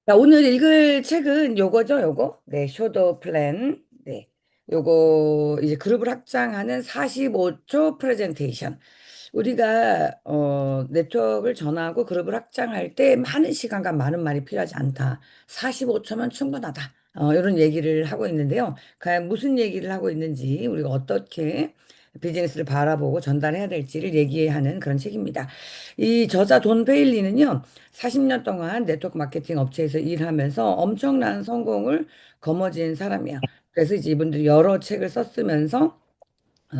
자, 오늘 읽을 책은 요거죠, 요거. 네, 쇼더 플랜. 네. 요거 이제 그룹을 확장하는 45초 프레젠테이션. 우리가 네트워크를 전하고 그룹을 확장할 때 많은 시간과 많은 말이 필요하지 않다. 45초면 충분하다. 이런 얘기를 하고 있는데요. 과연 무슨 얘기를 하고 있는지 우리가 어떻게 비즈니스를 바라보고 전달해야 될지를 얘기하는 그런 책입니다. 이 저자 돈 베일리는요. 40년 동안 네트워크 마케팅 업체에서 일하면서 엄청난 성공을 거머쥔 사람이에요. 그래서 이제 이분들이 여러 책을 썼으면서 어,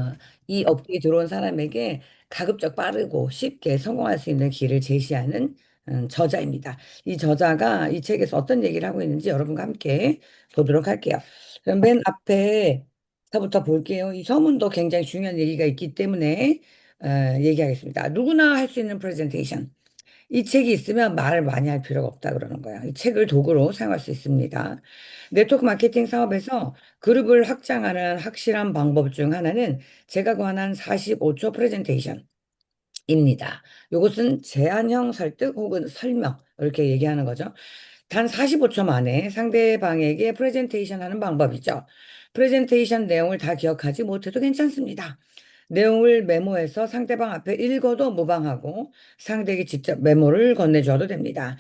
이 업계에 들어온 사람에게 가급적 빠르고 쉽게 성공할 수 있는 길을 제시하는 저자입니다. 이 저자가 이 책에서 어떤 얘기를 하고 있는지 여러분과 함께 보도록 할게요. 그럼 맨 앞에서부터 볼게요. 이 서문도 굉장히 중요한 얘기가 있기 때문에 얘기하겠습니다. 누구나 할 수 있는 프레젠테이션. 이 책이 있으면 말을 많이 할 필요가 없다 그러는 거예요. 이 책을 도구로 사용할 수 있습니다. 네트워크 마케팅 사업에서 그룹을 확장하는 확실한 방법 중 하나는 제가 권한 45초 프레젠테이션입니다. 이것은 제안형 설득 혹은 설명 이렇게 얘기하는 거죠. 단 45초 만에 상대방에게 프레젠테이션 하는 방법이죠. 프레젠테이션 내용을 다 기억하지 못해도 괜찮습니다. 내용을 메모해서 상대방 앞에 읽어도 무방하고 상대에게 직접 메모를 건네줘도 됩니다.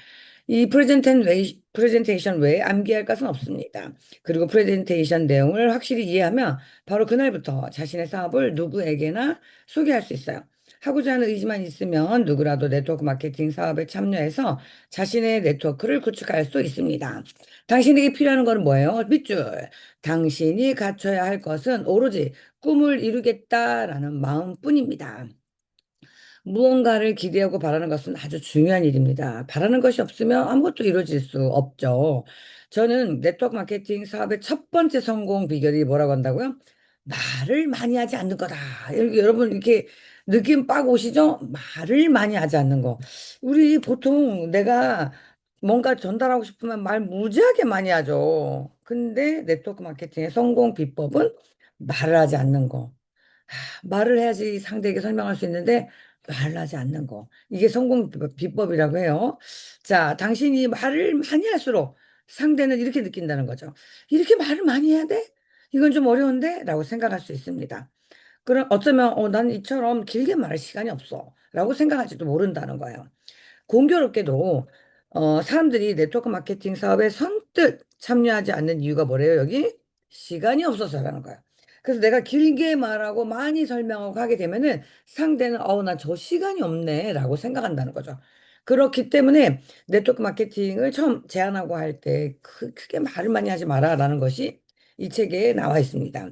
이 프레젠테이션 외에 암기할 것은 없습니다. 그리고 프레젠테이션 내용을 확실히 이해하면 바로 그날부터 자신의 사업을 누구에게나 소개할 수 있어요. 하고자 하는 의지만 있으면 누구라도 네트워크 마케팅 사업에 참여해서 자신의 네트워크를 구축할 수 있습니다. 당신에게 필요한 건 뭐예요? 밑줄. 당신이 갖춰야 할 것은 오로지 꿈을 이루겠다라는 마음뿐입니다. 무언가를 기대하고 바라는 것은 아주 중요한 일입니다. 바라는 것이 없으면 아무것도 이루어질 수 없죠. 저는 네트워크 마케팅 사업의 첫 번째 성공 비결이 뭐라고 한다고요? 말을 많이 하지 않는 거다. 여러분 이렇게 느낌 빡 오시죠? 말을 많이 하지 않는 거. 우리 보통 내가 뭔가 전달하고 싶으면 말 무지하게 많이 하죠. 근데 네트워크 마케팅의 성공 비법은 말을 하지 않는 거. 말을 해야지 상대에게 설명할 수 있는데 말을 하지 않는 거. 이게 성공 비법이라고 해요. 자, 당신이 말을 많이 할수록 상대는 이렇게 느낀다는 거죠. 이렇게 말을 많이 해야 돼? 이건 좀 어려운데? 라고 생각할 수 있습니다. 그럼 어쩌면 난 이처럼 길게 말할 시간이 없어. 라고 생각할지도 모른다는 거예요. 공교롭게도 사람들이 네트워크 마케팅 사업에 선뜻 참여하지 않는 이유가 뭐래요, 여기? 시간이 없어서라는 거예요. 그래서 내가 길게 말하고 많이 설명하고 하게 되면은 상대는 나 저 시간이 없네 라고 생각한다는 거죠. 그렇기 때문에 네트워크 마케팅을 처음 제안하고 할 때 크게 말을 많이 하지 마라 라는 것이 이 책에 나와 있습니다.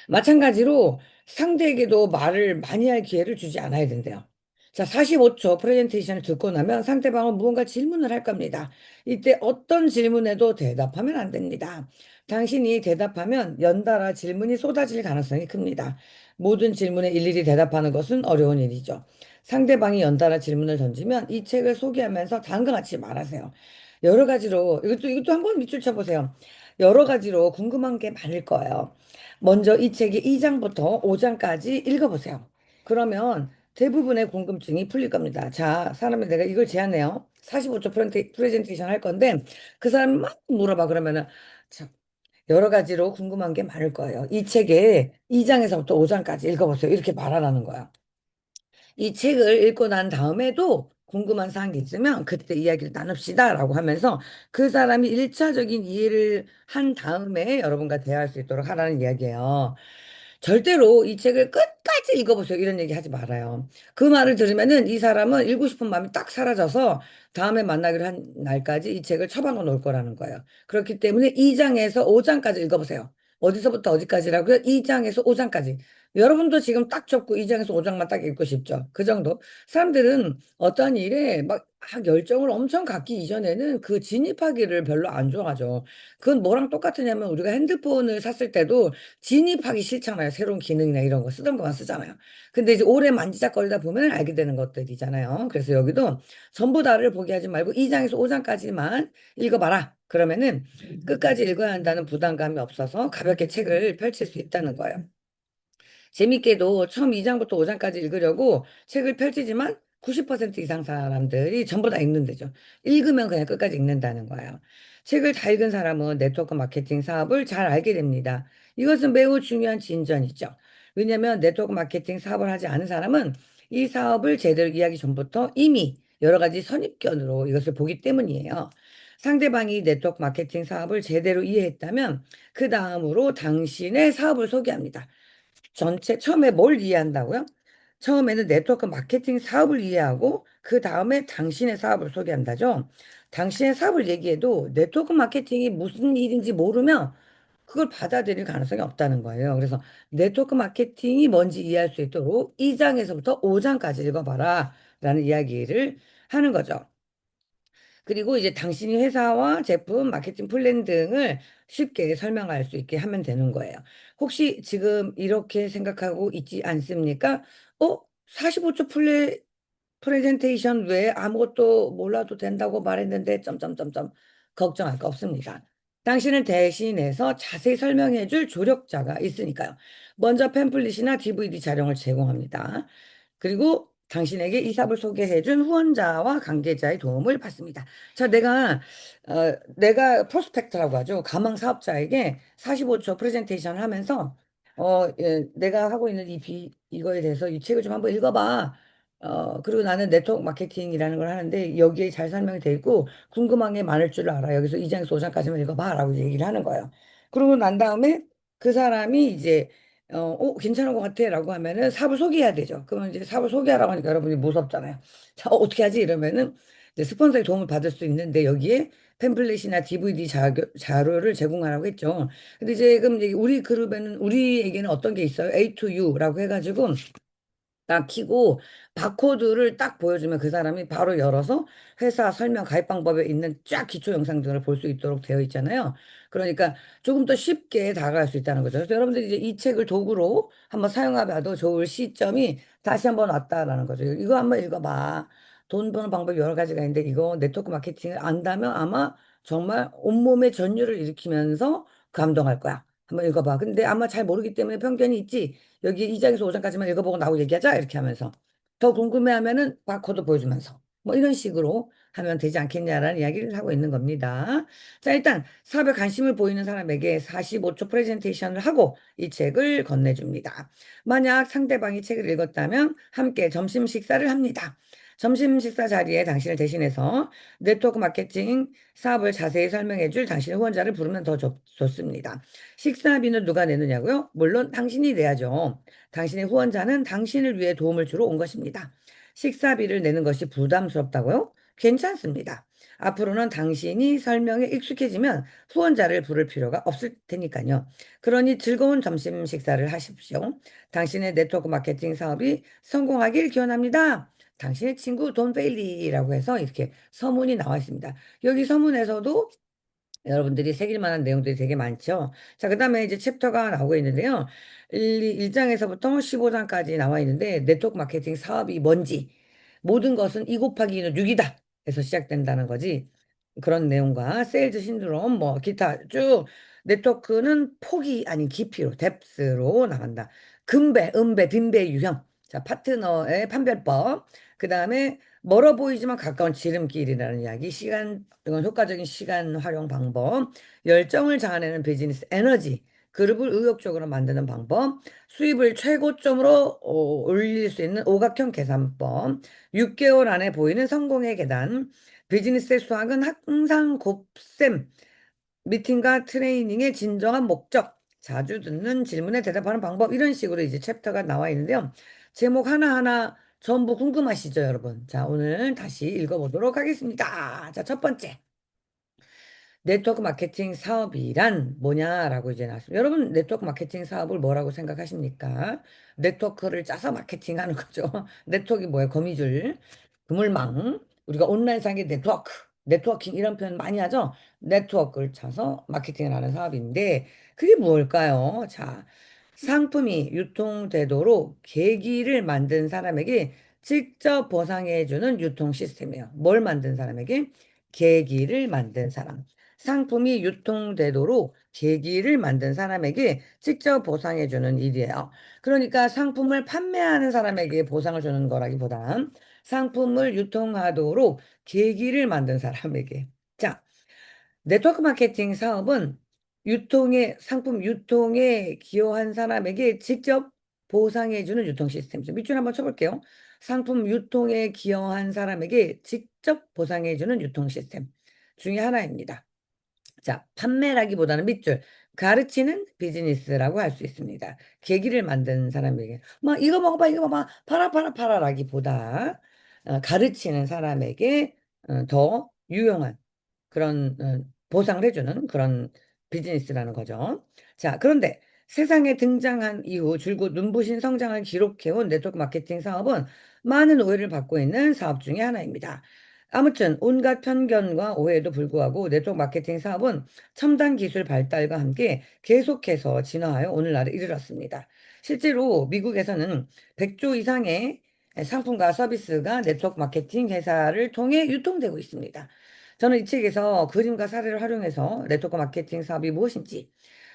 마찬가지로 상대에게도 말을 많이 할 기회를 주지 않아야 된대요. 자, 45초 프레젠테이션을 듣고 나면 상대방은 무언가 질문을 할 겁니다. 이때 어떤 질문에도 대답하면 안 됩니다. 당신이 대답하면 연달아 질문이 쏟아질 가능성이 큽니다. 모든 질문에 일일이 대답하는 것은 어려운 일이죠. 상대방이 연달아 질문을 던지면 이 책을 소개하면서 다음과 같이 말하세요. 여러 가지로, 이것도 한번 밑줄 쳐보세요. 여러 가지로 궁금한 게 많을 거예요. 먼저 이 책의 2장부터 5장까지 읽어보세요. 그러면 대부분의 궁금증이 풀릴 겁니다. 자, 사람이 내가 이걸 제안해요. 45초 프레젠테이션 할 건데 그 사람이 막 물어봐. 그러면은 자, 여러 가지로 궁금한 게 많을 거예요. 이 책의 2장에서부터 5장까지 읽어보세요. 이렇게 말하라는 거야. 이 책을 읽고 난 다음에도 궁금한 사항이 있으면 그때 이야기를 나눕시다 라고 하면서 그 사람이 1차적인 이해를 한 다음에 여러분과 대화할 수 있도록 하라는 이야기예요. 절대로 이 책을 끝까지 읽어보세요. 이런 얘기 하지 말아요. 그 말을 들으면은 이 사람은 읽고 싶은 마음이 딱 사라져서 다음에 만나기로 한 날까지 이 책을 처방을 놓을 거라는 거예요. 그렇기 때문에 2장에서 5장까지 읽어보세요. 어디서부터 어디까지라고요? 2장에서 5장까지. 여러분도 지금 딱 접고 2장에서 5장만 딱 읽고 싶죠. 그 정도. 사람들은 어떠한 일에 막 열정을 엄청 갖기 이전에는 그 진입하기를 별로 안 좋아하죠. 그건 뭐랑 똑같으냐면 우리가 핸드폰을 샀을 때도 진입하기 싫잖아요. 새로운 기능이나 이런 거 쓰던 것만 쓰잖아요. 근데 이제 오래 만지작거리다 보면 알게 되는 것들이잖아요. 그래서 여기도 전부 다를 보게 하지 말고 2장에서 5장까지만 읽어봐라. 그러면은 끝까지 읽어야 한다는 부담감이 없어서 가볍게 책을 펼칠 수 있다는 거예요. 재밌게도 처음 2장부터 5장까지 읽으려고 책을 펼치지만 90% 이상 사람들이 전부 다 읽는다죠. 읽으면 그냥 끝까지 읽는다는 거예요. 책을 다 읽은 사람은 네트워크 마케팅 사업을 잘 알게 됩니다. 이것은 매우 중요한 진전이죠. 왜냐하면 네트워크 마케팅 사업을 하지 않은 사람은 이 사업을 제대로 이해하기 전부터 이미 여러 가지 선입견으로 이것을 보기 때문이에요. 상대방이 네트워크 마케팅 사업을 제대로 이해했다면 그 다음으로 당신의 사업을 소개합니다. 처음에 뭘 이해한다고요? 처음에는 네트워크 마케팅 사업을 이해하고 그 다음에 당신의 사업을 소개한다죠. 당신의 사업을 얘기해도 네트워크 마케팅이 무슨 일인지 모르면 그걸 받아들일 가능성이 없다는 거예요. 그래서 네트워크 마케팅이 뭔지 이해할 수 있도록 2장에서부터 5장까지 읽어봐라 라는 이야기를 하는 거죠. 그리고 이제 당신이 회사와 제품, 마케팅 플랜 등을 쉽게 설명할 수 있게 하면 되는 거예요. 혹시 지금 이렇게 생각하고 있지 않습니까? 45초 프레젠테이션 외에 아무것도 몰라도 된다고 말했는데, 점점점점 걱정할 거 없습니다. 당신을 대신해서 자세히 설명해 줄 조력자가 있으니까요. 먼저 팸플릿이나 DVD 자료를 제공합니다. 그리고 당신에게 이 사업을 소개해준 후원자와 관계자의 도움을 받습니다. 자, 내가 프로스펙트라고 하죠. 가망 사업자에게 45초 프레젠테이션을 하면서, 내가 하고 있는 이거에 대해서 이 책을 좀 한번 읽어봐. 그리고 나는 네트워크 마케팅이라는 걸 하는데 여기에 잘 설명이 돼 있고 궁금한 게 많을 줄 알아. 여기서 2장에서 5장까지만 읽어봐. 라고 얘기를 하는 거예요. 그러고 난 다음에 그 사람이 이제 괜찮은 것 같아. 라고 하면은 사업을 소개해야 되죠. 그러면 이제 사업을 소개하라고 하니까 여러분이 무섭잖아요. 자, 어떻게 하지? 이러면은 이제 스폰서의 도움을 받을 수 있는데 여기에 팸플릿이나 DVD 자료를 제공하라고 했죠. 근데 지금 이제 우리에게는 어떤 게 있어요? A to U라고 해가지고 딱 키고 바코드를 딱 보여주면 그 사람이 바로 열어서 회사 설명 가입 방법에 있는 쫙 기초 영상들을 볼 수 있도록 되어 있잖아요. 그러니까 조금 더 쉽게 다가갈 수 있다는 거죠. 그래서 여러분들이 이제 이 책을 도구로 한번 사용해봐도 좋을 시점이 다시 한번 왔다라는 거죠. 이거 한번 읽어봐. 돈 버는 방법이 여러 가지가 있는데 이거 네트워크 마케팅을 안다면 아마 정말 온몸에 전율을 일으키면서 감동할 거야. 한번 읽어봐. 근데 아마 잘 모르기 때문에 편견이 있지. 여기 2장에서 5장까지만 읽어보고 나하고 얘기하자. 이렇게 하면서. 더 궁금해하면은 바코드 보여주면서. 뭐 이런 식으로 하면 되지 않겠냐라는 이야기를 하고 있는 겁니다. 자, 일단 사업에 관심을 보이는 사람에게 45초 프레젠테이션을 하고 이 책을 건네줍니다. 만약 상대방이 책을 읽었다면 함께 점심 식사를 합니다. 점심 식사 자리에 당신을 대신해서 네트워크 마케팅 사업을 자세히 설명해 줄 당신의 후원자를 부르면 더 좋습니다. 식사비는 누가 내느냐고요? 물론 당신이 내야죠. 당신의 후원자는 당신을 위해 도움을 주러 온 것입니다. 식사비를 내는 것이 부담스럽다고요? 괜찮습니다. 앞으로는 당신이 설명에 익숙해지면 후원자를 부를 필요가 없을 테니까요. 그러니 즐거운 점심 식사를 하십시오. 당신의 네트워크 마케팅 사업이 성공하길 기원합니다. 당신의 친구 돈 베일리라고 해서 이렇게 서문이 나와 있습니다. 여기 서문에서도 여러분들이 새길 만한 내용들이 되게 많죠. 자, 그 다음에 이제 챕터가 나오고 있는데요. 1장에서부터 15장까지 나와 있는데, 네트워크 마케팅 사업이 뭔지, 모든 것은 2 곱하기 2는 6이다. 에서 시작된다는 거지. 그런 내용과 세일즈 신드롬, 뭐, 기타 쭉, 네트워크는 폭이 아닌 깊이로, 뎁스로 나간다. 금배, 음배, 빈배 유형. 자, 파트너의 판별법. 그 다음에 멀어 보이지만 가까운 지름길이라는 이야기, 이건 효과적인 시간 활용 방법, 열정을 자아내는 비즈니스 에너지, 그룹을 의욕적으로 만드는 방법, 수입을 최고점으로 올릴 수 있는 오각형 계산법, 6개월 안에 보이는 성공의 계단, 비즈니스의 수학은 항상 곱셈, 미팅과 트레이닝의 진정한 목적, 자주 듣는 질문에 대답하는 방법, 이런 식으로 이제 챕터가 나와 있는데요. 제목 하나하나 전부 궁금하시죠, 여러분? 자, 오늘 다시 읽어보도록 하겠습니다. 자, 첫 번째. 네트워크 마케팅 사업이란 뭐냐라고 이제 나왔습니다. 여러분, 네트워크 마케팅 사업을 뭐라고 생각하십니까? 네트워크를 짜서 마케팅하는 거죠. 네트워크가 뭐예요? 거미줄, 그물망. 우리가 온라인상의 네트워킹 이런 표현 많이 하죠. 네트워크를 짜서 마케팅을 하는 사업인데 그게 뭘까요? 자, 상품이 유통되도록 계기를 만든 사람에게 직접 보상해주는 유통 시스템이에요. 뭘 만든 사람에게? 계기를 만든 사람. 상품이 유통되도록 계기를 만든 사람에게 직접 보상해주는 일이에요. 그러니까 상품을 판매하는 사람에게 보상을 주는 거라기보단 상품을 유통하도록 계기를 만든 사람에게. 자, 네트워크 마케팅 사업은 상품 유통에 기여한 사람에게 직접 보상해주는 유통 시스템이죠. 밑줄 한번 쳐볼게요. 상품 유통에 기여한 사람에게 직접 보상해주는 유통 시스템 중에 하나입니다. 자, 판매라기보다는 밑줄, 가르치는 비즈니스라고 할 수 있습니다. 계기를 만든 사람에게, 막 이거 먹어봐, 이거 먹어봐, 팔아, 팔아, 팔아라기보다 가르치는 사람에게 더 유용한 그런 보상을 해주는 그런 비즈니스라는 거죠. 자, 그런데 세상에 등장한 이후 줄곧 눈부신 성장을 기록해온 네트워크 마케팅 사업은 많은 오해를 받고 있는 사업 중에 하나입니다. 아무튼 온갖 편견과 오해에도 불구하고 네트워크 마케팅 사업은 첨단 기술 발달과 함께 계속해서 진화하여 오늘날에 이르렀습니다. 실제로 미국에서는 100조 이상의 상품과 서비스가 네트워크 마케팅 회사를 통해 유통되고 있습니다. 저는 이 책에서 그림과 사례를 활용해서 네트워크 마케팅 사업이 무엇인지,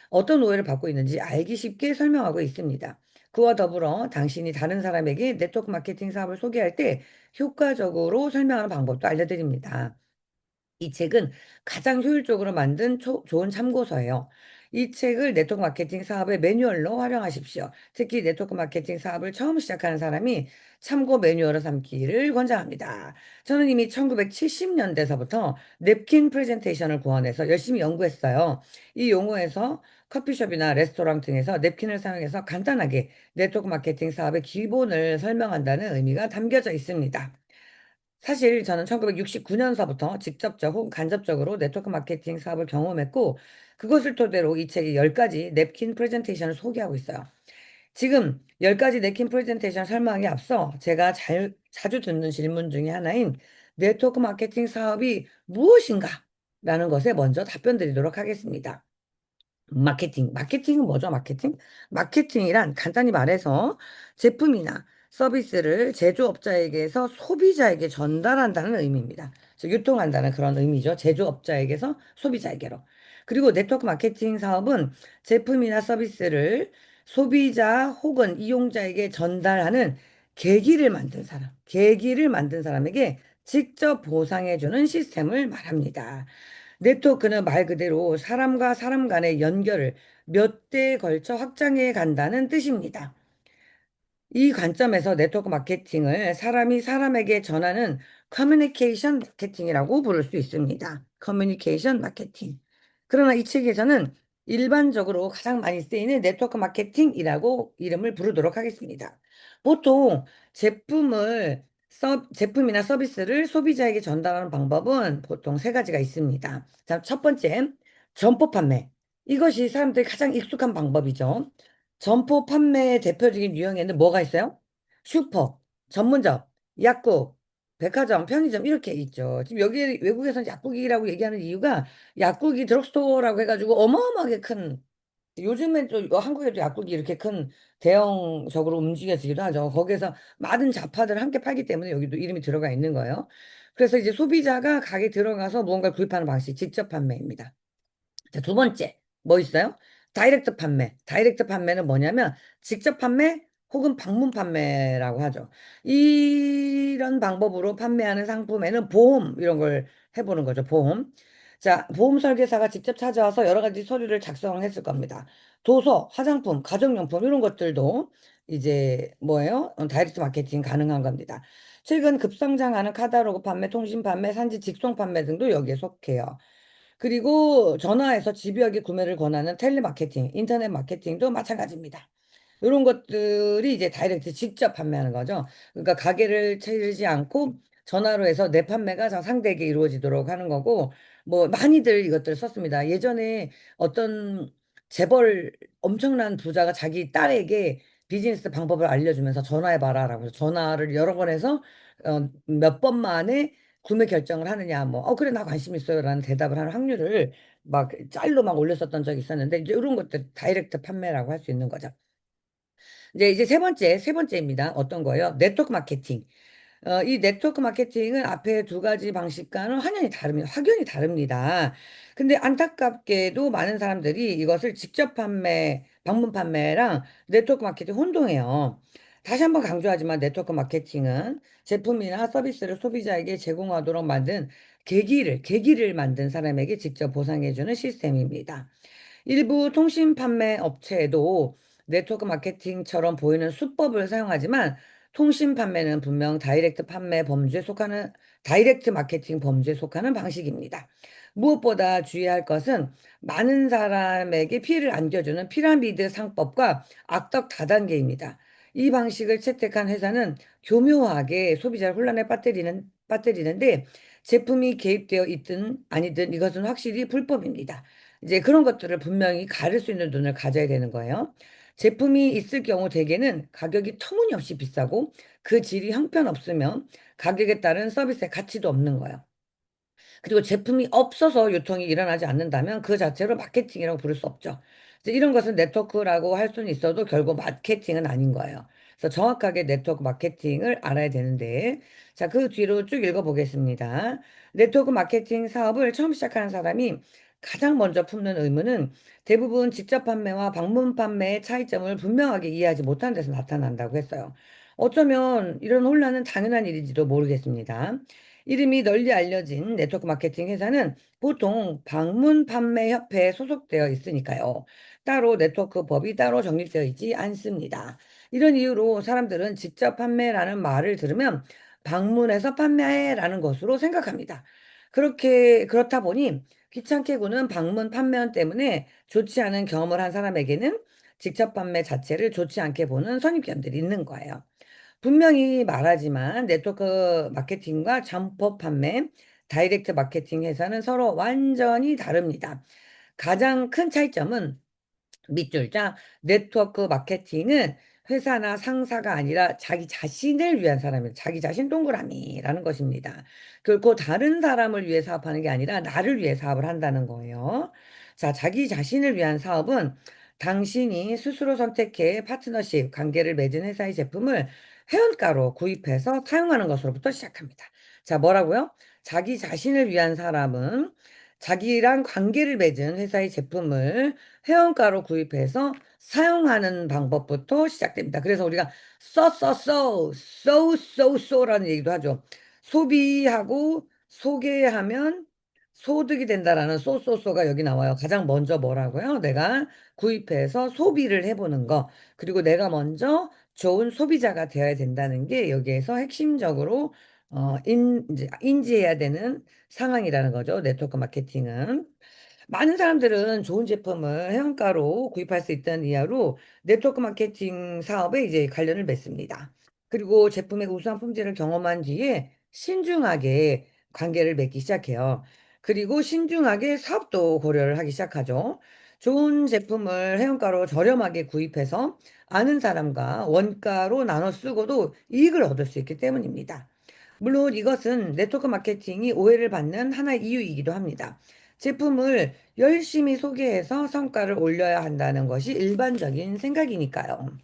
어떤 오해를 받고 있는지 알기 쉽게 설명하고 있습니다. 그와 더불어 당신이 다른 사람에게 네트워크 마케팅 사업을 소개할 때 효과적으로 설명하는 방법도 알려드립니다. 이 책은 가장 효율적으로 만든 좋은 참고서예요. 이 책을 네트워크 마케팅 사업의 매뉴얼로 활용하십시오. 특히 네트워크 마케팅 사업을 처음 시작하는 사람이 참고 매뉴얼을 삼기를 권장합니다. 저는 이미 1970년대서부터 냅킨 프레젠테이션을 고안해서 열심히 연구했어요. 이 용어에서 커피숍이나 레스토랑 등에서 냅킨을 사용해서 간단하게 네트워크 마케팅 사업의 기본을 설명한다는 의미가 담겨져 있습니다. 사실 저는 1969년서부터 직접적 혹은 간접적으로 네트워크 마케팅 사업을 경험했고, 그것을 토대로 이 책이 10가지 냅킨 프레젠테이션을 소개하고 있어요. 지금 10가지 냅킨 프레젠테이션 설명에 앞서 제가 자주 듣는 질문 중에 하나인 네트워크 마케팅 사업이 무엇인가? 라는 것에 먼저 답변 드리도록 하겠습니다. 마케팅은 뭐죠, 마케팅? 마케팅이란 간단히 말해서 제품이나 서비스를 제조업자에게서 소비자에게 전달한다는 의미입니다. 즉, 유통한다는 그런 의미죠. 제조업자에게서 소비자에게로. 그리고 네트워크 마케팅 사업은 제품이나 서비스를 소비자 혹은 이용자에게 전달하는 계기를 만든 사람에게 직접 보상해주는 시스템을 말합니다. 네트워크는 말 그대로 사람과 사람 간의 연결을 몇 대에 걸쳐 확장해 간다는 뜻입니다. 이 관점에서 네트워크 마케팅을 사람이 사람에게 전하는 커뮤니케이션 마케팅이라고 부를 수 있습니다. 커뮤니케이션 마케팅. 그러나 이 책에서는 일반적으로 가장 많이 쓰이는 네트워크 마케팅이라고 이름을 부르도록 하겠습니다. 보통 제품이나 서비스를 소비자에게 전달하는 방법은 보통 세 가지가 있습니다. 자, 첫 번째, 점포 판매. 이것이 사람들이 가장 익숙한 방법이죠. 점포 판매의 대표적인 유형에는 뭐가 있어요? 슈퍼, 전문점, 약국, 백화점, 편의점 이렇게 있죠. 지금 여기 외국에서는 약국이라고 얘기하는 이유가 약국이 드럭스토어라고 해가지고 어마어마하게 큰, 요즘엔 또 한국에도 약국이 이렇게 큰 대형적으로 움직여지기도 하죠. 거기에서 많은 잡화들을 함께 팔기 때문에 여기도 이름이 들어가 있는 거예요. 그래서 이제 소비자가 가게 들어가서 무언가를 구입하는 방식, 직접 판매입니다. 자, 두 번째, 뭐 있어요? 다이렉트 판매. 다이렉트 판매는 뭐냐면, 직접 판매 혹은 방문 판매라고 하죠. 이런 방법으로 판매하는 상품에는 보험, 이런 걸 해보는 거죠, 보험. 자, 보험 설계사가 직접 찾아와서 여러 가지 서류를 작성했을 겁니다. 도서, 화장품, 가정용품, 이런 것들도 이제 뭐예요? 다이렉트 마케팅 가능한 겁니다. 최근 급성장하는 카탈로그 판매, 통신 판매, 산지 직송 판매 등도 여기에 속해요. 그리고 전화해서 집요하게 구매를 권하는 텔레마케팅, 인터넷 마케팅도 마찬가지입니다. 이런 것들이 이제 다이렉트 직접 판매하는 거죠. 그러니까 가게를 차리지 않고 전화로 해서 내 판매가 저 상대에게 이루어지도록 하는 거고, 뭐 많이들 이것들을 썼습니다. 예전에 어떤 재벌 엄청난 부자가 자기 딸에게 비즈니스 방법을 알려주면서 전화해봐라라고 해서 전화를 여러 번 해서 몇 번 만에 구매 결정을 하느냐, 뭐, 그래, 나 관심 있어요. 라는 대답을 하는 확률을 막 짤로 막 올렸었던 적이 있었는데, 이제 이런 것들 다이렉트 판매라고 할 수 있는 거죠. 이제 세 번째입니다. 어떤 거예요? 네트워크 마케팅. 이 네트워크 마케팅은 앞에 두 가지 방식과는 확연히 다릅니다. 근데 안타깝게도 많은 사람들이 이것을 직접 방문 판매랑 네트워크 마케팅 혼동해요. 다시 한번 강조하지만 네트워크 마케팅은 제품이나 서비스를 소비자에게 제공하도록 만든 계기를 만든 사람에게 직접 보상해주는 시스템입니다. 일부 통신 판매 업체에도 네트워크 마케팅처럼 보이는 수법을 사용하지만 통신 판매는 분명 다이렉트 마케팅 범주에 속하는 방식입니다. 무엇보다 주의할 것은 많은 사람에게 피해를 안겨주는 피라미드 상법과 악덕 다단계입니다. 이 방식을 채택한 회사는 교묘하게 소비자를 혼란에 빠뜨리는데 제품이 개입되어 있든 아니든 이것은 확실히 불법입니다. 이제 그런 것들을 분명히 가릴 수 있는 눈을 가져야 되는 거예요. 제품이 있을 경우 대개는 가격이 터무니없이 비싸고 그 질이 형편없으면 가격에 따른 서비스의 가치도 없는 거예요. 그리고 제품이 없어서 유통이 일어나지 않는다면 그 자체로 마케팅이라고 부를 수 없죠. 이제 이런 것은 네트워크라고 할 수는 있어도 결국 마케팅은 아닌 거예요. 그래서 정확하게 네트워크 마케팅을 알아야 되는데, 자, 그 뒤로 쭉 읽어보겠습니다. 네트워크 마케팅 사업을 처음 시작하는 사람이 가장 먼저 품는 의문은 대부분 직접 판매와 방문 판매의 차이점을 분명하게 이해하지 못한 데서 나타난다고 했어요. 어쩌면 이런 혼란은 당연한 일인지도 모르겠습니다. 이름이 널리 알려진 네트워크 마케팅 회사는 보통 방문 판매 협회에 소속되어 있으니까요. 따로 네트워크 법이 따로 정립되어 있지 않습니다. 이런 이유로 사람들은 직접 판매라는 말을 들으면 방문해서 판매라는 것으로 생각합니다. 그렇다 보니 귀찮게 구는 방문 판매원 때문에 좋지 않은 경험을 한 사람에게는 직접 판매 자체를 좋지 않게 보는 선입견들이 있는 거예요. 분명히 말하지만 네트워크 마케팅과 점포 판매, 다이렉트 마케팅 회사는 서로 완전히 다릅니다. 가장 큰 차이점은 밑줄자 네트워크 마케팅은 회사나 상사가 아니라 자기 자신을 위한 사람입니다. 자기 자신 동그라미라는 것입니다. 결코 다른 사람을 위해 사업하는 게 아니라 나를 위해 사업을 한다는 거예요. 자, 자기 자신을 위한 사업은 당신이 스스로 선택해 파트너십 관계를 맺은 회사의 제품을 회원가로 구입해서 사용하는 것으로부터 시작합니다. 자, 뭐라고요? 자기 자신을 위한 사람은 자기랑 관계를 맺은 회사의 제품을 회원가로 구입해서 사용하는 방법부터 시작됩니다. 그래서 우리가 써라는 얘기도 하죠. 소비하고 소개하면 소득이 된다라는 쏘가 여기 나와요. 가장 먼저 뭐라고요? 내가 구입해서 소비를 해보는 거. 그리고 내가 먼저 좋은 소비자가 되어야 된다는 게 여기에서 핵심적으로 이제 인지해야 되는 상황이라는 거죠. 네트워크 마케팅은. 많은 사람들은 좋은 제품을 해안가로 구입할 수 있다는 이하로 네트워크 마케팅 사업에 이제 관련을 맺습니다. 그리고 제품의 우수한 품질을 경험한 뒤에 신중하게 관계를 맺기 시작해요. 그리고 신중하게 사업도 고려를 하기 시작하죠. 좋은 제품을 해안가로 저렴하게 구입해서 아는 사람과 원가로 나눠 쓰고도 이익을 얻을 수 있기 때문입니다. 물론 이것은 네트워크 마케팅이 오해를 받는 하나의 이유이기도 합니다. 제품을 열심히 소개해서 성과를 올려야 한다는 것이 일반적인 생각이니까요.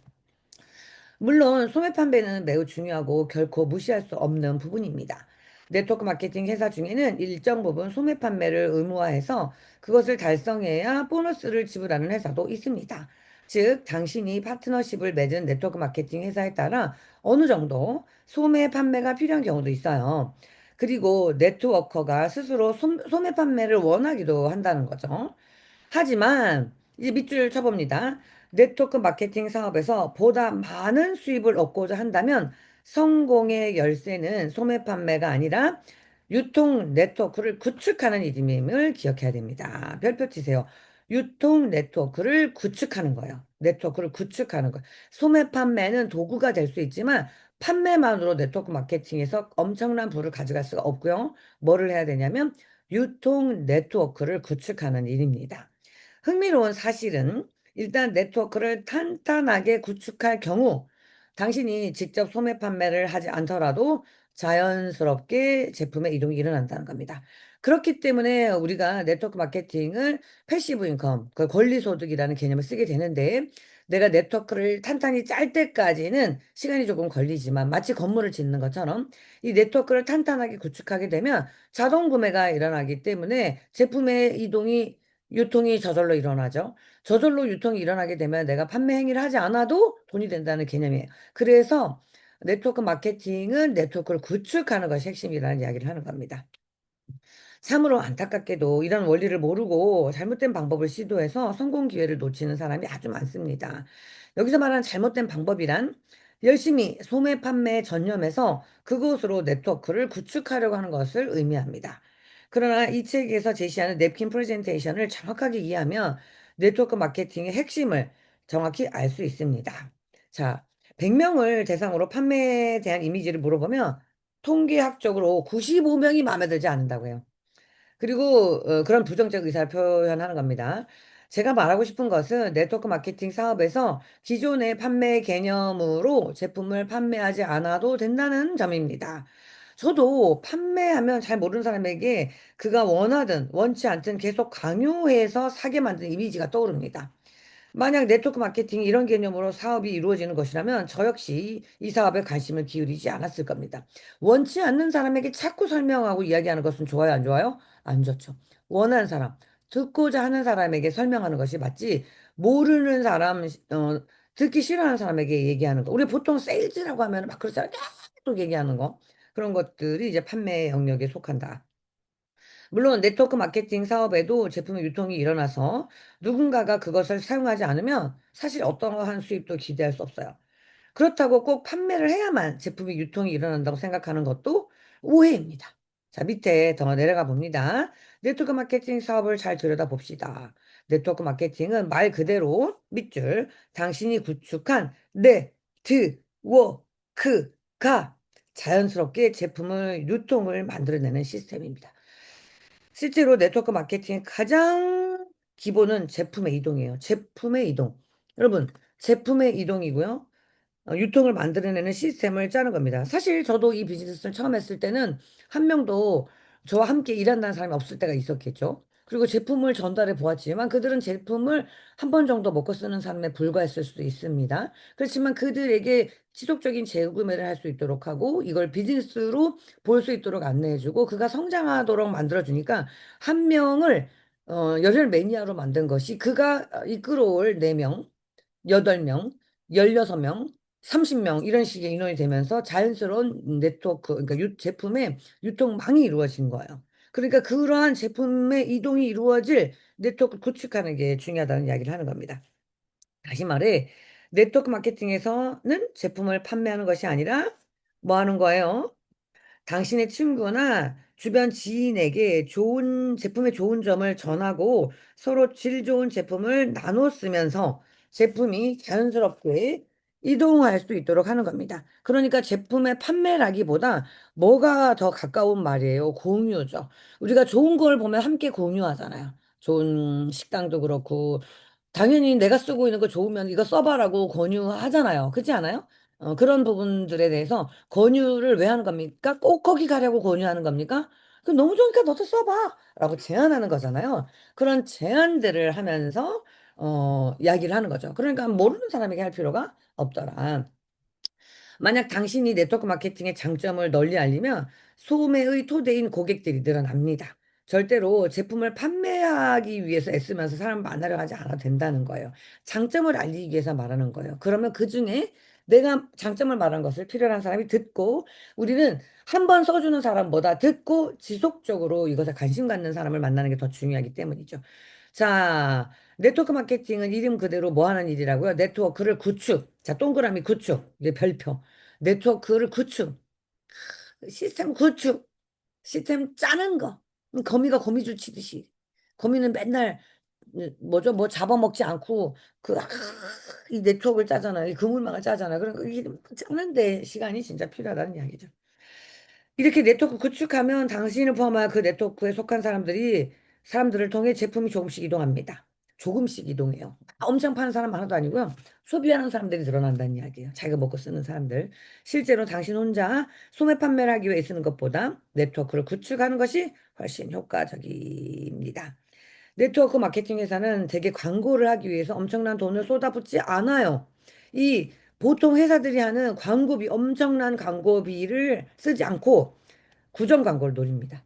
물론 소매 판매는 매우 중요하고 결코 무시할 수 없는 부분입니다. 네트워크 마케팅 회사 중에는 일정 부분 소매 판매를 의무화해서 그것을 달성해야 보너스를 지불하는 회사도 있습니다. 즉, 당신이 파트너십을 맺은 네트워크 마케팅 회사에 따라 어느 정도 소매 판매가 필요한 경우도 있어요. 그리고 네트워커가 스스로 소매 판매를 원하기도 한다는 거죠. 하지만 이제 밑줄 쳐봅니다. 네트워크 마케팅 사업에서 보다 많은 수입을 얻고자 한다면 성공의 열쇠는 소매 판매가 아니라 유통 네트워크를 구축하는 일임을 기억해야 됩니다. 별표 치세요. 유통 네트워크를 구축하는 거예요. 네트워크를 구축하는 거. 소매 판매는 도구가 될 수 있지만 판매만으로 네트워크 마케팅에서 엄청난 부를 가져갈 수가 없고요. 뭐를 해야 되냐면 유통 네트워크를 구축하는 일입니다. 흥미로운 사실은 일단 네트워크를 탄탄하게 구축할 경우 당신이 직접 소매 판매를 하지 않더라도 자연스럽게 제품의 이동이 일어난다는 겁니다. 그렇기 때문에 우리가 네트워크 마케팅을 패시브 인컴, 그 권리소득이라는 개념을 쓰게 되는데 내가 네트워크를 탄탄히 짤 때까지는 시간이 조금 걸리지만 마치 건물을 짓는 것처럼 이 네트워크를 탄탄하게 구축하게 되면 자동 구매가 일어나기 때문에 제품의 이동이 유통이 저절로 일어나죠. 저절로 유통이 일어나게 되면 내가 판매 행위를 하지 않아도 돈이 된다는 개념이에요. 그래서 네트워크 마케팅은 네트워크를 구축하는 것이 핵심이라는 이야기를 하는 겁니다. 참으로 안타깝게도 이런 원리를 모르고 잘못된 방법을 시도해서 성공 기회를 놓치는 사람이 아주 많습니다. 여기서 말하는 잘못된 방법이란 열심히 소매 판매에 전념해서 그곳으로 네트워크를 구축하려고 하는 것을 의미합니다. 그러나 이 책에서 제시하는 냅킨 프레젠테이션을 정확하게 이해하면 네트워크 마케팅의 핵심을 정확히 알 수 있습니다. 자, 100명을 대상으로 판매에 대한 이미지를 물어보면 통계학적으로 95명이 마음에 들지 않는다고 해요. 그리고 그런 부정적 의사를 표현하는 겁니다. 제가 말하고 싶은 것은 네트워크 마케팅 사업에서 기존의 판매 개념으로 제품을 판매하지 않아도 된다는 점입니다. 저도 판매하면 잘 모르는 사람에게 그가 원하든 원치 않든 계속 강요해서 사게 만드는 이미지가 떠오릅니다. 만약 네트워크 마케팅이 이런 개념으로 사업이 이루어지는 것이라면 저 역시 이 사업에 관심을 기울이지 않았을 겁니다. 원치 않는 사람에게 자꾸 설명하고 이야기하는 것은 좋아요, 안 좋아요? 안 좋죠. 원하는 사람, 듣고자 하는 사람에게 설명하는 것이 맞지, 모르는 사람, 듣기 싫어하는 사람에게 얘기하는 거. 우리 보통 세일즈라고 하면 막 그렇잖아요. 계속 얘기하는 거. 그런 것들이 이제 판매 영역에 속한다. 물론 네트워크 마케팅 사업에도 제품의 유통이 일어나서 누군가가 그것을 사용하지 않으면 사실 어떠한 수입도 기대할 수 없어요. 그렇다고 꼭 판매를 해야만 제품의 유통이 일어난다고 생각하는 것도 오해입니다. 자, 밑에 더 내려가 봅니다. 네트워크 마케팅 사업을 잘 들여다봅시다. 네트워크 마케팅은 말 그대로 밑줄, 당신이 구축한 네트워크가 자연스럽게 제품을 유통을 만들어내는 시스템입니다. 실제로 네트워크 마케팅의 가장 기본은 제품의 이동이에요. 제품의 이동. 여러분, 제품의 이동이고요. 유통을 만들어내는 시스템을 짜는 겁니다. 사실 저도 이 비즈니스를 처음 했을 때는 한 명도 저와 함께 일한다는 사람이 없을 때가 있었겠죠. 그리고 제품을 전달해 보았지만 그들은 제품을 한 번 정도 먹고 쓰는 사람에 불과했을 수도 있습니다. 그렇지만 그들에게 지속적인 재구매를 할 수 있도록 하고 이걸 비즈니스로 볼 수 있도록 안내해주고 그가 성장하도록 만들어주니까 한 명을 열혈 매니아로 만든 것이 그가 이끌어올 4명, 8명, 16명, 30명 이런 식의 인원이 되면서 자연스러운 네트워크, 그러니까 제품의 유통망이 이루어진 거예요. 그러니까 그러한 제품의 이동이 이루어질 네트워크 구축하는 게 중요하다는 이야기를 하는 겁니다. 다시 말해, 네트워크 마케팅에서는 제품을 판매하는 것이 아니라 뭐 하는 거예요? 당신의 친구나 주변 지인에게 좋은 제품의 좋은 점을 전하고 서로 질 좋은 제품을 나눠 쓰면서 제품이 자연스럽게 이동할 수 있도록 하는 겁니다. 그러니까 제품의 판매라기보다 뭐가 더 가까운 말이에요? 공유죠. 우리가 좋은 걸 보면 함께 공유하잖아요. 좋은 식당도 그렇고 당연히 내가 쓰고 있는 거 좋으면 이거 써봐라고 권유하잖아요. 그렇지 않아요? 그런 부분들에 대해서 권유를 왜 하는 겁니까? 꼭 거기 가려고 권유하는 겁니까? 그 너무 좋으니까 너도 써봐! 라고 제안하는 거잖아요. 그런 제안들을 하면서, 이야기를 하는 거죠. 그러니까 모르는 사람에게 할 필요가 없더라. 만약 당신이 네트워크 마케팅의 장점을 널리 알리면 소매의 토대인 고객들이 늘어납니다. 절대로 제품을 판매하기 위해서 애쓰면서 사람 만나려 하지 않아도 된다는 거예요. 장점을 알리기 위해서 말하는 거예요. 그러면 그 중에 내가 장점을 말한 것을 필요한 사람이 듣고 우리는 한 번 써주는 사람보다 듣고 지속적으로 이것에 관심 갖는 사람을 만나는 게 더 중요하기 때문이죠. 자, 네트워크 마케팅은 이름 그대로 뭐 하는 일이라고요? 네트워크를 구축. 자, 동그라미 구축. 이제 별표. 네트워크를 구축. 시스템 구축. 시스템 짜는 거. 거미가 거미줄 치듯이. 거미는 맨날 뭐죠? 뭐 잡아먹지 않고 이 네트워크를 짜잖아요. 이 그물망을 짜잖아요. 그러니까 이게 짜는데 시간이 진짜 필요하다는 이야기죠. 이렇게 네트워크 구축하면 당신을 포함한 그 네트워크에 속한 사람들을 통해 제품이 조금씩 이동합니다. 조금씩 이동해요. 엄청 파는 사람 하나도 아니고요. 소비하는 사람들이 늘어난다는 이야기예요. 자기가 먹고 쓰는 사람들. 실제로 당신 혼자 소매 판매를 하기 위해 쓰는 것보다 네트워크를 구축하는 것이 훨씬 효과적입니다. 네트워크 마케팅 회사는 대개 광고를 하기 위해서 엄청난 돈을 쏟아붓지 않아요. 이 보통 회사들이 하는 광고비, 엄청난 광고비를 쓰지 않고 구정 광고를 노립니다.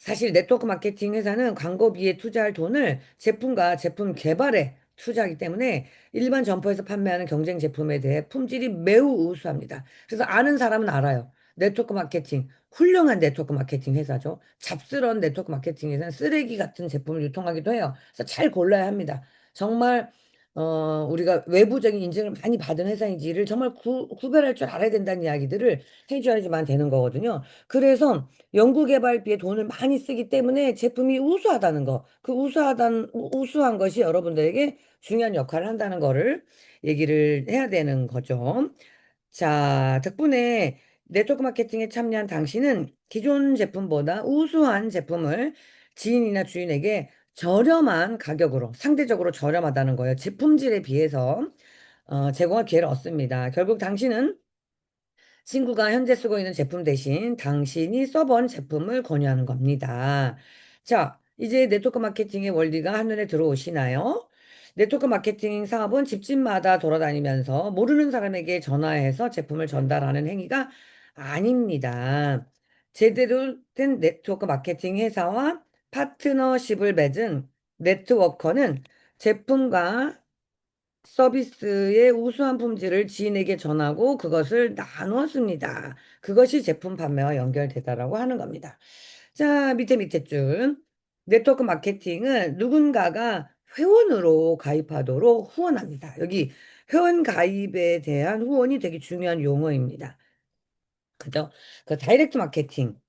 사실 네트워크 마케팅 회사는 광고비에 투자할 돈을 제품과 제품 개발에 투자하기 때문에 일반 점포에서 판매하는 경쟁 제품에 대해 품질이 매우 우수합니다. 그래서 아는 사람은 알아요. 네트워크 마케팅, 훌륭한 네트워크 마케팅 회사죠. 잡스러운 네트워크 마케팅 회사는 쓰레기 같은 제품을 유통하기도 해요. 그래서 잘 골라야 합니다. 정말 우리가 외부적인 인증을 많이 받은 회사인지를 정말 구별할 줄 알아야 된다는 이야기들을 해줘야지만 되는 거거든요. 그래서 연구개발비에 돈을 많이 쓰기 때문에 제품이 우수하다는 거, 그 우수한 것이 여러분들에게 중요한 역할을 한다는 거를 얘기를 해야 되는 거죠. 자, 덕분에 네트워크 마케팅에 참여한 당신은 기존 제품보다 우수한 제품을 지인이나 주인에게 저렴한 가격으로, 상대적으로 저렴하다는 거예요. 제품질에 비해서 제공할 기회를 얻습니다. 결국 당신은 친구가 현재 쓰고 있는 제품 대신 당신이 써본 제품을 권유하는 겁니다. 자, 이제 네트워크 마케팅의 원리가 한눈에 들어오시나요? 네트워크 마케팅 사업은 집집마다 돌아다니면서 모르는 사람에게 전화해서 제품을 전달하는 행위가 아닙니다. 제대로 된 네트워크 마케팅 회사와 파트너십을 맺은 네트워커는 제품과 서비스의 우수한 품질을 지인에게 전하고 그것을 나누었습니다. 그것이 제품 판매와 연결되다라고 하는 겁니다. 자, 밑에 줄. 네트워크 마케팅은 누군가가 회원으로 가입하도록 후원합니다. 여기 회원 가입에 대한 후원이 되게 중요한 용어입니다. 그죠? 그 다이렉트 마케팅.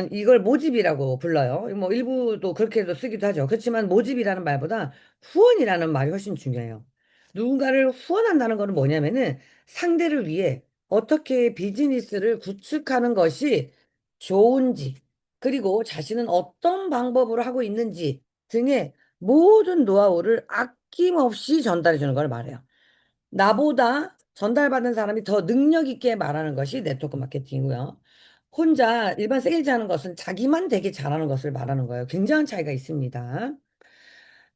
이걸 모집이라고 불러요. 뭐 일부도 그렇게도 쓰기도 하죠. 그렇지만 모집이라는 말보다 후원이라는 말이 훨씬 중요해요. 누군가를 후원한다는 것은 뭐냐면은 상대를 위해 어떻게 비즈니스를 구축하는 것이 좋은지, 그리고 자신은 어떤 방법으로 하고 있는지 등의 모든 노하우를 아낌없이 전달해 주는 걸 말해요. 나보다 전달받은 사람이 더 능력 있게 말하는 것이 네트워크 마케팅이고요. 혼자 일반 세일즈 하는 것은 자기만 되게 잘하는 것을 말하는 거예요. 굉장한 차이가 있습니다.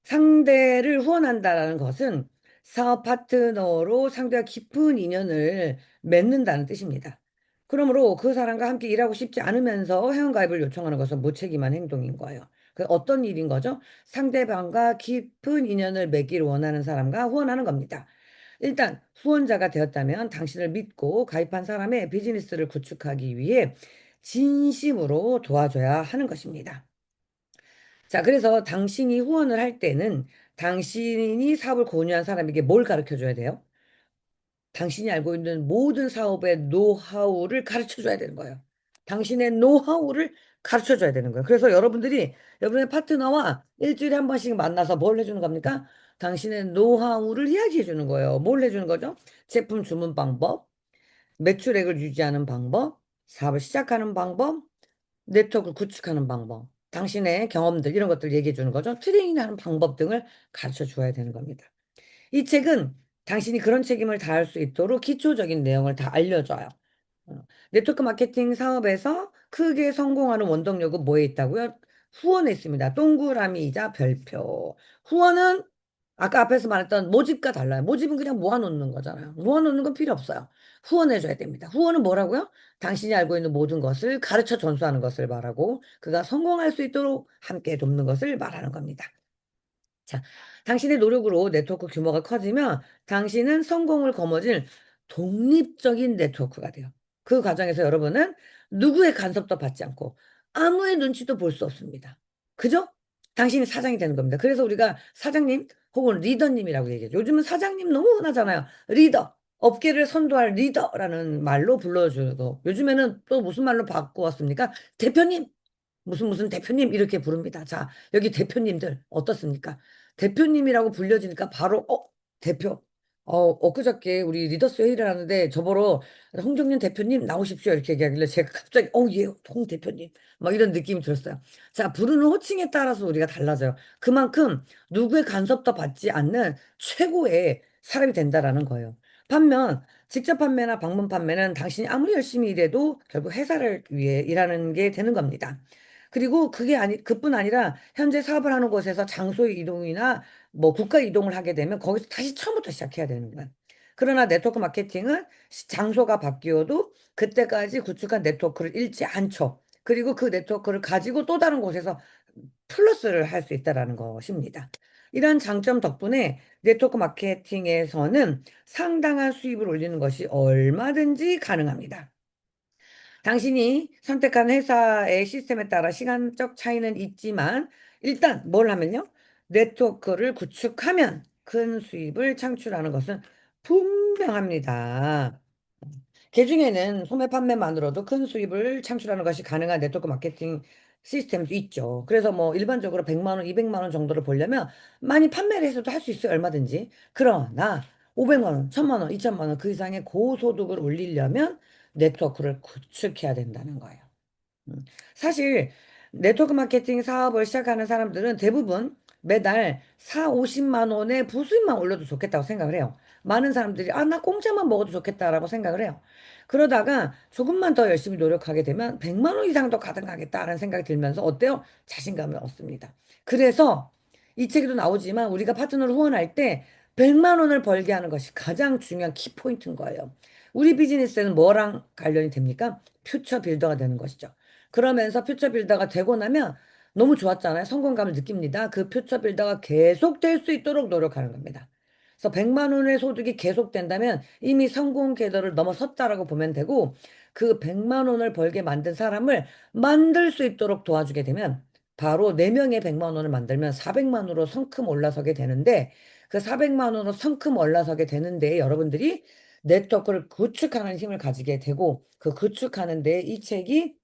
상대를 후원한다라는 것은 사업 파트너로 상대와 깊은 인연을 맺는다는 뜻입니다. 그러므로 그 사람과 함께 일하고 싶지 않으면서 회원가입을 요청하는 것은 무책임한 행동인 거예요. 그 어떤 일인 거죠? 상대방과 깊은 인연을 맺기를 원하는 사람과 후원하는 겁니다. 일단 후원자가 되었다면 당신을 믿고 가입한 사람의 비즈니스를 구축하기 위해 진심으로 도와줘야 하는 것입니다. 자, 그래서 당신이 후원을 할 때는 당신이 사업을 권유한 사람에게 뭘 가르쳐 줘야 돼요? 당신이 알고 있는 모든 사업의 노하우를 가르쳐 줘야 되는 거예요. 당신의 노하우를 가르쳐 줘야 되는 거예요. 그래서 여러분의 파트너와 일주일에 한 번씩 만나서 뭘 해주는 겁니까? 당신의 노하우를 이야기해 주는 거예요. 뭘 해주는 거죠? 제품 주문 방법, 매출액을 유지하는 방법, 사업을 시작하는 방법, 네트워크를 구축하는 방법, 당신의 경험들, 이런 것들 얘기해 주는 거죠. 트레이닝하는 방법 등을 가르쳐 줘야 되는 겁니다. 이 책은 당신이 그런 책임을 다할 수 있도록 기초적인 내용을 다 알려줘요. 네트워크 마케팅 사업에서 크게 성공하는 원동력은 뭐에 있다고요? 후원에 있습니다. 동그라미이자 별표. 후원은 아까 앞에서 말했던 모집과 달라요. 모집은 그냥 모아놓는 거잖아요. 모아놓는 건 필요 없어요. 후원해줘야 됩니다. 후원은 뭐라고요? 당신이 알고 있는 모든 것을 가르쳐 전수하는 것을 말하고 그가 성공할 수 있도록 함께 돕는 것을 말하는 겁니다. 자, 당신의 노력으로 네트워크 규모가 커지면 당신은 성공을 거머쥘 독립적인 네트워크가 돼요. 그 과정에서 여러분은 누구의 간섭도 받지 않고 아무의 눈치도 볼 수 없습니다. 그죠? 당신이 사장이 되는 겁니다. 그래서 우리가 사장님 혹은 리더님이라고 얘기하죠. 요즘은 사장님 너무 흔하잖아요. 리더. 업계를 선도할 리더라는 말로 불러주고 요즘에는 또 무슨 말로 바꾸었습니까? 대표님. 무슨 대표님 이렇게 부릅니다. 자, 여기 대표님들 어떻습니까? 대표님이라고 불려지니까 바로 대표. 엊그저께 우리 리더스 회의를 하는데 저보러 홍정년 대표님 나오십시오 이렇게 얘기하길래 제가 갑자기 예, 홍 대표님 막 이런 느낌이 들었어요. 자, 부르는 호칭에 따라서 우리가 달라져요. 그만큼 누구의 간섭도 받지 않는 최고의 사람이 된다라는 거예요. 반면 직접 판매나 방문 판매는 당신이 아무리 열심히 일해도 결국 회사를 위해 일하는 게 되는 겁니다. 그리고 그뿐 아니라 현재 사업을 하는 곳에서 장소 이동이나 뭐 국가 이동을 하게 되면 거기서 다시 처음부터 시작해야 되는 거야. 그러나 네트워크 마케팅은 장소가 바뀌어도 그때까지 구축한 네트워크를 잃지 않죠. 그리고 그 네트워크를 가지고 또 다른 곳에서 플러스를 할 수 있다라는 것입니다. 이런 장점 덕분에 네트워크 마케팅에서는 상당한 수입을 올리는 것이 얼마든지 가능합니다. 당신이 선택한 회사의 시스템에 따라 시간적 차이는 있지만 일단 뭘 하면요? 네트워크를 구축하면 큰 수입을 창출하는 것은 분명합니다. 개중에는 소매 판매만으로도 큰 수입을 창출하는 것이 가능한 네트워크 마케팅 시스템도 있죠. 그래서 뭐 일반적으로 100만 원, 200만 원 정도를 벌려면 많이 판매를 해서도 할 수 있어요. 얼마든지. 그러나 500만 원, 1000만 원, 2000만 원 그 이상의 고소득을 올리려면 네트워크를 구축해야 된다는 거예요. 음. 사실 네트워크 마케팅 사업을 시작하는 사람들은 대부분 매달 4, 50만 원의 부수입만 올려도 좋겠다고 생각을 해요. 많은 사람들이 아, 나 공짜만 먹어도 좋겠다라고 생각을 해요. 그러다가 조금만 더 열심히 노력하게 되면 100만 원 이상도 가능하겠다라는 생각이 들면서 어때요? 자신감을 얻습니다. 그래서 이 책에도 나오지만 우리가 파트너를 후원할 때 100만 원을 벌게 하는 것이 가장 중요한 키포인트인 거예요. 우리 비즈니스에는 뭐랑 관련이 됩니까? 퓨처 빌더가 되는 것이죠. 그러면서 퓨처 빌더가 되고 나면 너무 좋았잖아요. 성공감을 느낍니다. 그 퓨처 빌더가 계속 될 수 있도록 노력하는 겁니다. 그래서 100만 원의 소득이 계속된다면 이미 성공 궤도를 넘어섰다라고 보면 되고 그 100만 원을 벌게 만든 사람을 만들 수 있도록 도와주게 되면 바로 4명의 100만 원을 만들면 400만 원으로 성큼 올라서게 되는데 그 400만 원으로 성큼 올라서게 되는데 여러분들이 네트워크를 구축하는 힘을 가지게 되고 그 구축하는 데 이 책이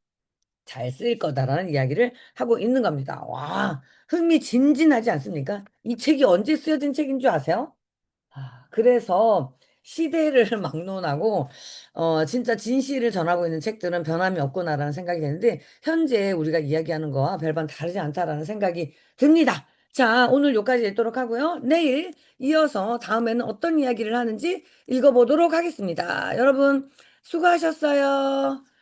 잘 쓰일 거다라는 이야기를 하고 있는 겁니다. 와, 흥미진진하지 않습니까? 이 책이 언제 쓰여진 책인 줄 아세요? 그래서 시대를 막론하고 진짜 진실을 전하고 있는 책들은 변함이 없구나라는 생각이 드는데 현재 우리가 이야기하는 거와 별반 다르지 않다라는 생각이 듭니다. 자, 오늘 여기까지 읽도록 하고요. 내일 이어서 다음에는 어떤 이야기를 하는지 읽어보도록 하겠습니다. 여러분, 수고하셨어요.